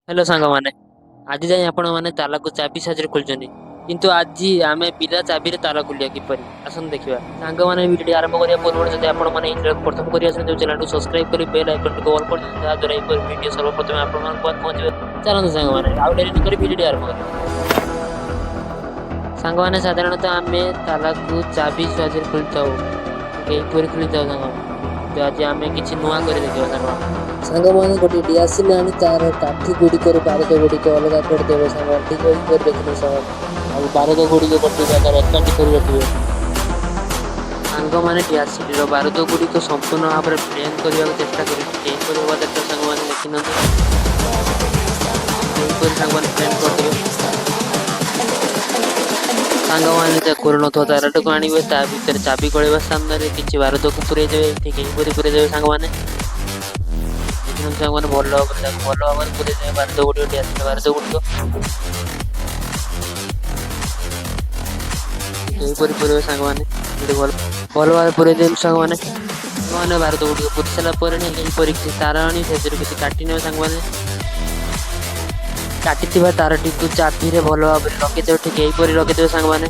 Hello ସାଙ୍ଗମାନେ ଆଜି ଯାଇ ଆପଣ ମାନେ ତାଲାକୁ ଚାବି ସାହାଯ୍ୟରେ ଖୋଲିଛନ୍ତି କିନ୍ତୁ ଆଜି ଆମେ ବିନା ଚାବିରେ ତାଲା ଖୋଲିବା କିପରି ଆସନ୍ତୁ ଦେଖିବା ସାଙ୍ଗମାନେ ଭିଡିଓ ଆରମ୍ଭ କରିବା ପୂର୍ବରୁ ଯଦି ଆପଣ ମାନେ ଏହି ଚ୍ୟାନେଲକୁ ପ୍ରଥମ କରି ଆସନ୍ତି ଚ୍ୟାନେଲକୁ ସବସ୍କ୍ରାଇବ କରି ବେଲ୍ ଆଇକନଟିକୁ ଅଲ୍ କରିଦିଅନ୍ତୁ ଯାହା ଦ୍ୱାରା ଏହିପରି ଭିଡିଓ ସର୍ବପ୍ରଥମେ ଆପଣମାନଙ୍କ ପାଖରେ ପହଞ୍ଚିବ। ଚାଲନ୍ତୁ ସାଙ୍ଗମାନେ ଆଉ ଡେରି ନକରି ଭିଡିଓଟି ଆରମ୍ଭ କରିବା। ସାଙ୍ଗମାନେ ସାଧାରଣତଃ ଆମେ ତାଲାକୁ ଚାବି ସାହାଯ୍ୟରେ ଖୋଲିଥାଉ ଠିକ ଏହିପରି ଖୋଲିଥାଉ ସାଙ୍ଗମାନେ କିନ୍ତୁ ଆଜି ଆମେ କିଛି ନୂଆ କରି ଦେଖିବା ସାଙ୍ଗମାନେ ଗୋଟିଏ ଡିଆସିଲ ଆଣି ତାର କାଠି ଗୁଡ଼ିକରୁ ବାରୁଦ ଗୁଡ଼ିକ ଅଲଗା କରିଦେବେ ସାଙ୍ଗମାନେ ଠିକ ଏହିପରି ଦେଖିବେ ସାଙ୍ଗମାନେ ଆଉ ବାରୁଦ ଗୁଡ଼ିକ ଗୋଟିଏ ଜାଗାରେ ଏକାଠି କରି ରଖିବେ। ସାଙ୍ଗମାନେ ଡିଆସିଲର ବାରୁଦ ଗୁଡ଼ିକ ସମ୍ପୂର୍ଣ୍ଣ ଭାବରେ ପ୍ଲେନ୍ କରିବାକୁ ଚେଷ୍ଟା କରି ଠିକ ଏହିପରି ହେବା ଦରକାର ସାଙ୍ଗମାନେ ଦେଖିନିଅନ୍ତୁ ଏହିପରି ସାଙ୍ଗମାନେ ପ୍ଲେନ୍ କରିଦେବେ। ସାଙ୍ଗମାନେ ଯେ କରୁନଥିବା ତାରଟାକୁ ଆଣିବେ ତା ଭିତରେ ଚାବି ଗଳେଇବା ସାମ୍ନାରେ କିଛି ବାରୁଦକୁ ପୁରେଇ ଦେବେ ଠିକ ଏହିପରି ପୁରେଇ ଦେବେ ସାଙ୍ଗମାନେ ଦେଖିନିଅନ୍ତୁ ସାଙ୍ଗମାନେ ଭଲ ଭାବରେ ତାକୁ ଭଲ ଭାବରେ ପୁରେଇ ଦେବେ ବାରୁଦ ଗୁଡ଼ିକ ଡିଆସିଲ ବାରୁଦ ଗୁଡ଼ିକ ଏହିପରି ପୁରେଇବେ ସାଙ୍ଗମାନେ ଭଲ ଭାବରେ ପୁରେଇ ଦେବେ ସାଙ୍ଗମାନେ ବାରୁଦ ଗୁଡ଼ିକ ପୁରେଇ ସାରିଲା ପରେ ଏହିପରି କିଛି ତାର ଆଣି ସେଥିରୁ କିଛି କାଟି ନେବେ ସାଙ୍ଗମାନେ କାଟିଥିବା ତାରଟିକୁ ଚାବିରେ ଭଲ ଭାବରେ ରଖିଦେବେ ଠିକ ଏହିପରି ରଖିଦେବେ ସାଙ୍ଗମାନେ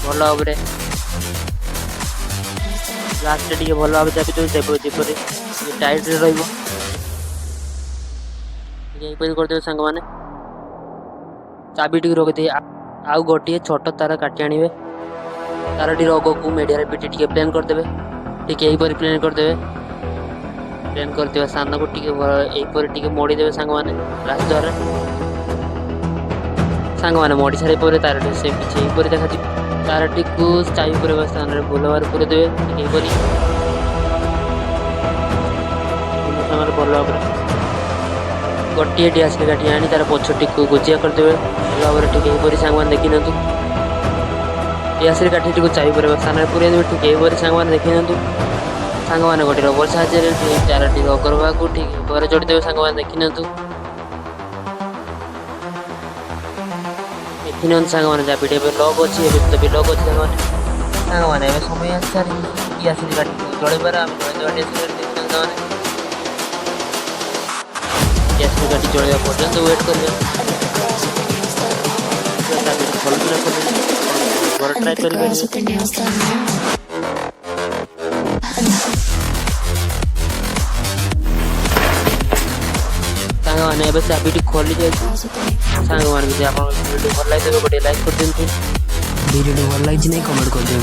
ଭଲ ଭାବରେ ଲାଷ୍ଟରେ ଟିକେ ଭଲ ଭାବରେ ଚାପି ଦେବେ ଯେପରି ଟିକେ ଟାଇଟରେ ରହିବ ଟିକେ ଏହିପରି କରିଦେବେ ସାଙ୍ଗମାନେ ଚାବିଟିକୁ ରଖିଦେଇ ଆଉ ଗୋଟିଏ ଛୋଟ ତାର କାଟି ଆଣିବେ ତାରଟିର ଅଗକୁ ମିଡ଼ିଆରେ ପିଟି ଟିକେ ପ୍ଲେନ୍ କରିଦେବେ ଠିକ ଏହିପରି ପ୍ଲେନ୍ କରିଦେବେ ପ୍ଲେନ୍ କରିଥିବା ସ୍ଥାନକୁ ଟିକେ ଏହିପରି ଟିକେ ମୋଡ଼ିଦେବେ ସାଙ୍ଗମାନେ ବ୍ରାସ୍ ଦ୍ୱାରା ସାଙ୍ଗମାନେ ମୋଡ଼ି ସାରିବା ପରେ ତାରଟି ସେ କିଛି ଏହିପରି ଦେଖାଯିବ ତାରଟିକୁ ଚାବି ପୁରେଇବା ସ୍ଥାନରେ ଭଲ ଭାବରେ ପୁରେଇ ଦେବେ ଠିକ ଏହିପରି ସାଙ୍ଗମାନେ ଭଲ ଭାବରେ ଗୋଟିଏ ଡିଆସିଲ କାଠି ଆଣି ତାର ପଛଟିକୁ ଗୋଜିଆ କରିଦେବେ ଭଲ ଭାବରେ ଠିକ ଏହିପରି ସାଙ୍ଗମାନେ ଦେଖିନିଅନ୍ତୁ ଡିଆସିଲ କାଠିଟିକୁ ଚାବି ପୁରେଇବା ସ୍ଥାନରେ ପୁରେଇ ଦେବେ ଠିକ ଏହିପରି ସାଙ୍ଗମାନେ ଦେଖିନିଅନ୍ତୁ ସାଙ୍ଗମାନେ ଗୋଟେ ରବର ସାହାଯ୍ୟରେ ତାରଟିର ଅଗ୍ରଭାଗକୁ ଠିକ ଘରେ ଯୋଡ଼ିଦେବେ ସାଙ୍ଗମାନେ ଦେଖିନିଅନ୍ତୁ ସାଙ୍ଗମାନେ ଚାବିଟି ଏବେ ଲକ୍ ଅଛି ଏବେ ବି ଲକ୍ ଅଛି ସାଙ୍ଗମାନେ ଏବେ ସମୟ ଆସିସାରି ଡିଆସିଲ କାଠିକୁ ଜଳେଇବାର ଆମେ ଜଳେଇଦେବା ଡିଆସିଲ କାଠି ସାଙ୍ଗମାନେ ଡିଆସିଲ କାଠି ଜଳେଇବା ପର୍ଯ୍ୟନ୍ତ ୱେଟ୍ କରିବା ଚାବିଟି ଖୋଲିଲେ ଘରେ ଟ୍ରାଏ କରିପାରିବେ ସାଙ୍ଗମାନେ ଏବେ ଚାବିଟି ଖୋଲି ଯାଇଛି ସାଙ୍ଗମାନେ ଯଦି ଆପଣଙ୍କ ଭିଡ଼ିଓ ଭଲ ଲାଗିଥିବ ଗୋଟେ ଲାଇକ୍ କରିଦିଅନ୍ତୁ। ଭିଡ଼ିଓଟି ଭଲ ଲାଗିଛି ନାହିଁ କମେଣ୍ଟ କରିଦିଅନ୍ତୁ।